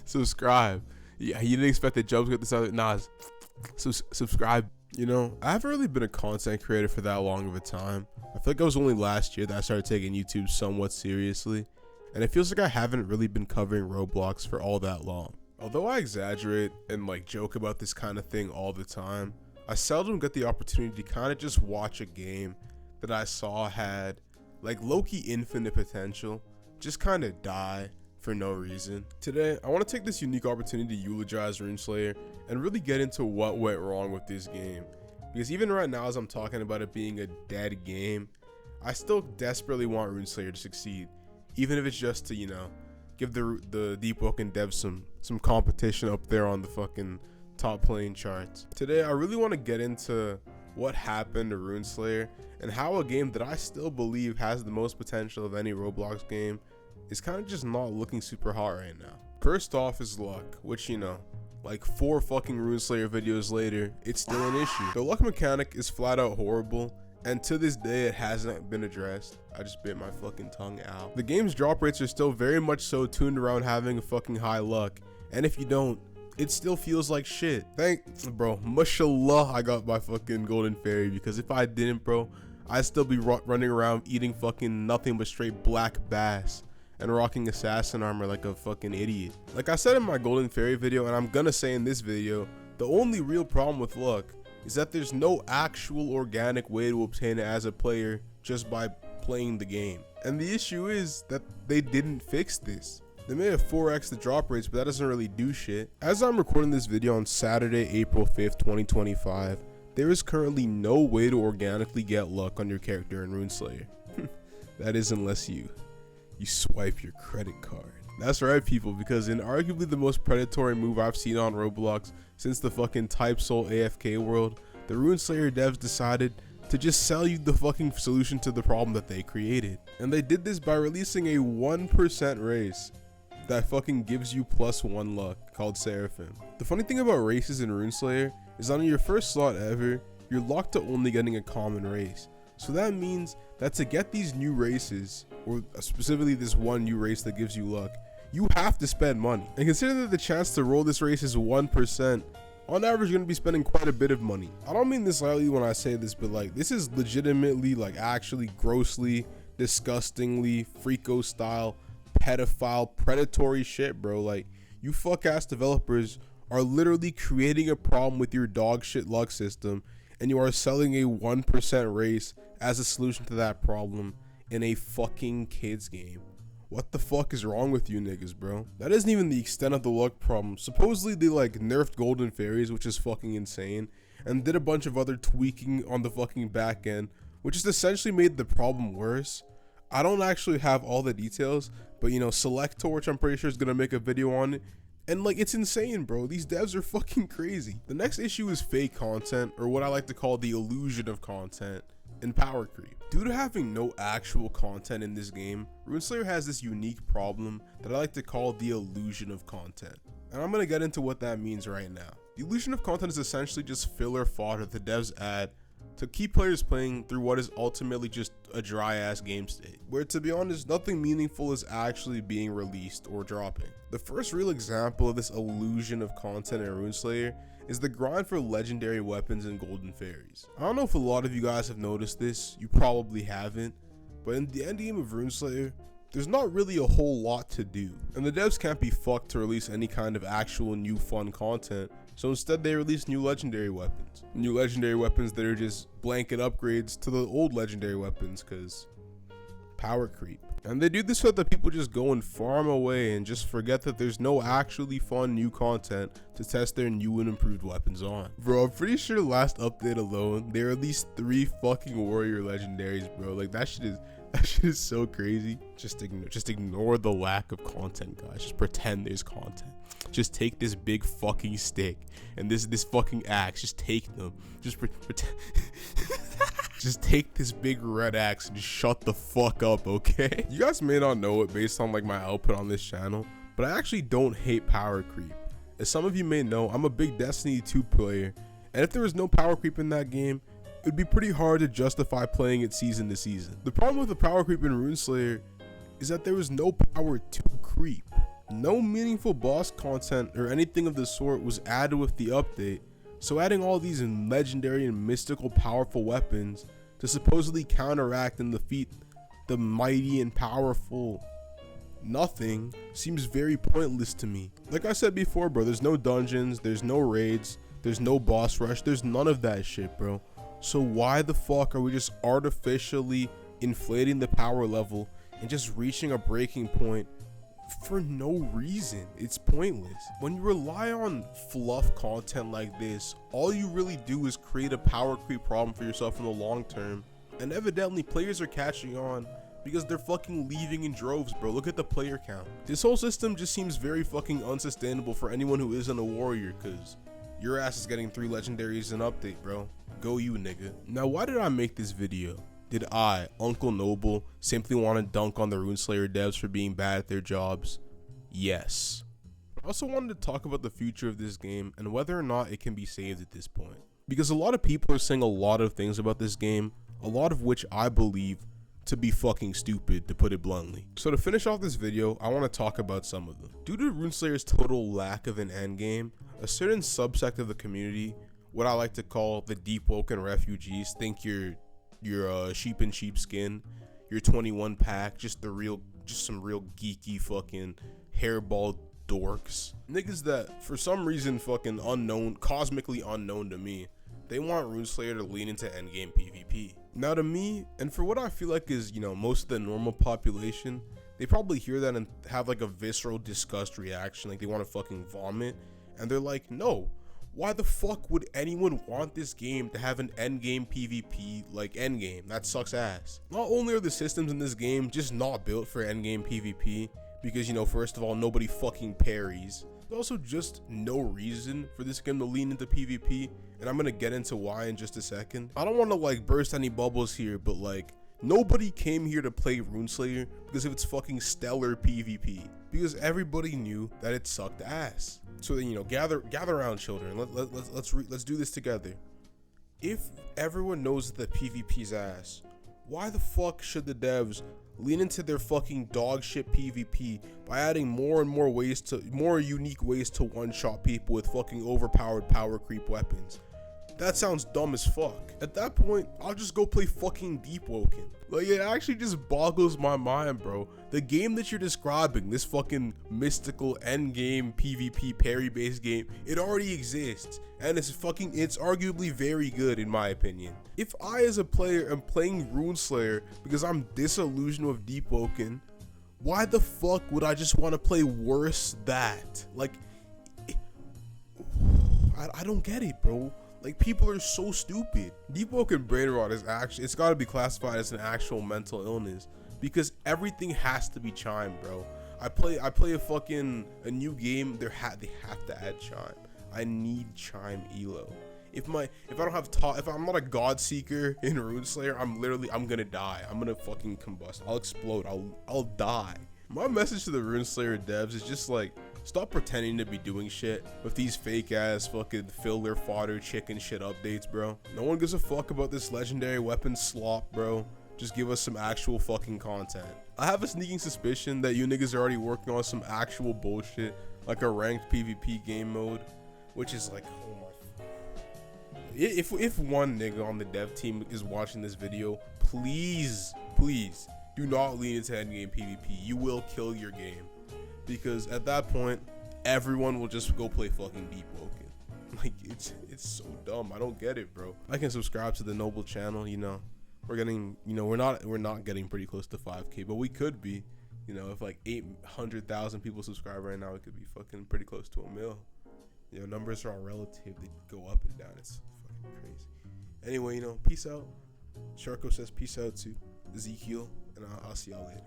Subscribe. Yeah, you didn't expect the jump to get this other. Nah, subscribe. You know, I haven't really been a content creator for that long of a time. I feel like it was only last year that I started taking YouTube somewhat seriously, and it feels like I haven't really been covering Roblox for all that long. Although I exaggerate and like joke about this kind of thing all the time, I seldom get the opportunity to kind of just watch a game that I saw had like low-key infinite potential just kind of die for no reason. Today, I want to take this unique opportunity to eulogize Rune Slayer and really get into what went wrong with this game. Because even right now, as I'm talking about it being a dead game, I still desperately want Rune Slayer to succeed, even if it's just to, you know, give the Deep Woken devs some competition up there on the fucking top playing charts. Today, I really want to get into what happened to Rune Slayer and how a game that I still believe has the most potential of any Roblox game is kind of just not looking super hot right now. First off is luck, which, you know, like 4 fucking Rune Slayer videos later, it's still an issue. The luck mechanic is flat out horrible, and to this day it hasn't been addressed. I just bit my fucking tongue out. The game's drop rates are still very much so tuned around having a fucking high luck, and if you don't, it still feels like shit. Bro, mashallah I got my fucking golden fairy, because if I didn't, bro, I'd still be running around eating fucking nothing but straight black bass and rocking assassin armor like a fucking idiot. Like I said in my golden fairy video, and I'm gonna say in this video, the only real problem with luck is that there's no actual organic way to obtain it as a player just by playing the game. And the issue is that they didn't fix this. They may have 4x the drop rates, but that doesn't really do shit. As I'm recording this video on Saturday, April 5th, 2025, there is currently no way to organically get luck on your character in Rune Slayer. That is unless you swipe your credit card. That's right, people, because in arguably the most predatory move I've seen on Roblox since the fucking Type Soul AFK world, the Rune Slayer devs decided to just sell you the fucking solution to the problem that they created. And they did this by releasing a 1% race that fucking gives you +1 luck, called Seraphim. The funny thing about races in Rune Slayer is on your first slot ever, you're locked to only getting a common race. So that means that to get these new races, or specifically this one new race that gives you luck, you have to spend money. And consider that the chance to roll this race is 1%, on average you're gonna be spending quite a bit of money. I don't mean this lightly when I say this, but like this is legitimately like actually grossly, disgustingly, freako style, pedophile, predatory shit, bro. Like you fuck ass developers are literally creating a problem with your dog shit luck system, and you are selling a 1% race as a solution to that problem in a fucking kids game. What the fuck is wrong with you niggas, bro? That isn't even the extent of the luck problem. Supposedly they like nerfed golden fairies, which is fucking insane, and did a bunch of other tweaking on the fucking back end, which just essentially made the problem worse. I don't actually have all the details, but you know, Selector, which I'm pretty sure is gonna make a video on it, and like it's insane, bro. These devs are fucking crazy. The next issue is fake content, or what I like to call the illusion of content, and power creep. Due to having no actual content in this game, Rune Slayer has this unique problem that I like to call the illusion of content. And I'm gonna get into what that means right now. The illusion of content is essentially just filler fodder the devs add to keep players playing through what is ultimately just a dry ass game state, where to be honest, nothing meaningful is actually being released or dropping. The first real example of this illusion of content in Rune Slayer is the grind for legendary weapons and golden fairies. I don't know if a lot of you guys have noticed this, you probably haven't, but in the end game of Rune Slayer, there's not really a whole lot to do, and the devs can't be fucked to release any kind of actual new fun content, so instead they release new legendary weapons. New legendary weapons that are just blanket upgrades to the old legendary weapons, cause power creep. And they do this so that people just go and farm away and just forget that there's no actually fun new content to test their new and improved weapons on. Bro, I'm pretty sure last update alone, they released 3 fucking warrior legendaries, bro. Like that shit is so crazy. Just ignore the lack of content, guys. Just pretend there's content. Just take this big fucking stick and this fucking axe. Just take them. Just pretend. Just take this big red axe and just shut the fuck up, okay? You guys may not know it based on like my output on this channel, but I actually don't hate power creep. As some of you may know, I'm a big Destiny 2 player, and if there was no power creep in that game, it would be pretty hard to justify playing it season to season. The problem with the power creep in Rune Slayer is that there was no power to creep. No meaningful boss content or anything of the sort was added with the update, so adding all these legendary and mystical powerful weapons to supposedly counteract and defeat the mighty and powerful nothing seems very pointless to me. Like I said before, bro, there's no dungeons, there's no raids, there's no boss rush, there's none of that shit, bro. So why the fuck are we just artificially inflating the power level and just reaching a breaking point for no reason? It's pointless. When you rely on fluff content like this, all you really do is create a power creep problem for yourself in the long term. And evidently players are catching on because they're fucking leaving in droves, bro. Look at the player count. This whole system just seems very fucking unsustainable for anyone who isn't a warrior, cause your ass is getting 3 legendaries an update, bro. Go you, nigga. Now, why did I make this video? Did I, Uncle Noble, simply want to dunk on the Rune Slayer devs for being bad at their jobs? Yes. I also wanted to talk about the future of this game and whether or not it can be saved at this point. Because a lot of people are saying a lot of things about this game, a lot of which I believe to be fucking stupid, to put it bluntly. So to finish off this video, I want to talk about some of them. Due to Rune Slayer's total lack of an endgame, a certain subsect of the community, what I like to call the deep woken refugees, think you're sheep in sheepskin, your 21 pack, just some real geeky fucking hairball dorks, niggas that for some reason fucking unknown, cosmically unknown to me, they want Rune Slayer to lean into endgame PvP. Now to me, and for what I feel like is, most of the normal population, they probably hear that and have like a visceral disgust reaction, like they want to fucking vomit, and they're like, no, why the fuck would anyone want this game to have an endgame PvP like endgame? That sucks ass. Not only are the systems in this game just not built for endgame PvP, because first of all, nobody fucking parries. There's also just no reason for this game to lean into PvP, and I'm gonna get into why in just a second. I don't want to like burst any bubbles here, but like nobody came here to play Rune Slayer because of its fucking stellar PvP, because everybody knew that it sucked ass. So then gather around, children. Let's do this together. If everyone knows that the PvP's ass, why the fuck should the devs lean into their fucking dog shit PvP by adding more and more unique ways to one-shot people with fucking overpowered power creep weapons? That sounds dumb as fuck. At that point, I'll just go play fucking Deep Woken. Like, it actually just boggles my mind, bro. The game that you're describing, this fucking mystical endgame PvP parry-based game, it already exists. And it's arguably very good in my opinion. If I as a player am playing Rune Slayer because I'm disillusioned with Deep Woken, why the fuck would I just want to play worse that? Like, I don't get it, bro. Like, people are so stupid. Deep Woken brain rot is it's got to be classified as an actual mental illness, because everything has to be Chime, bro. I play a new game, they have to add Chime. I need Chime elo. If I'm not a god seeker in Rune Slayer, I'm gonna die. I'm gonna fucking combust. I'll explode. I'll die. My message to the Rune Slayer devs is just like, stop pretending to be doing shit with these fake ass fucking filler fodder chicken shit updates, bro. No one gives a fuck about this legendary weapon slop, bro. Just give us some actual fucking content. I have a sneaking suspicion that you niggas are already working on some actual bullshit, like a ranked PvP game mode, which is like, oh my. If one nigga on the dev team is watching this video, please do not lean into endgame PvP. You will kill your game. Because at that point, everyone will just go play fucking Deep Woken. Like, it's so dumb. I don't get it, bro. I can subscribe to the Noble channel, We're getting, we're not getting pretty close to 5K, but we could be. If like 800,000 people subscribe right now, it could be fucking pretty close to 1 mil. Numbers are all relative. They go up and down. It's fucking crazy. Anyway, peace out. Sharko says peace out to Ezekiel, and I'll see y'all later.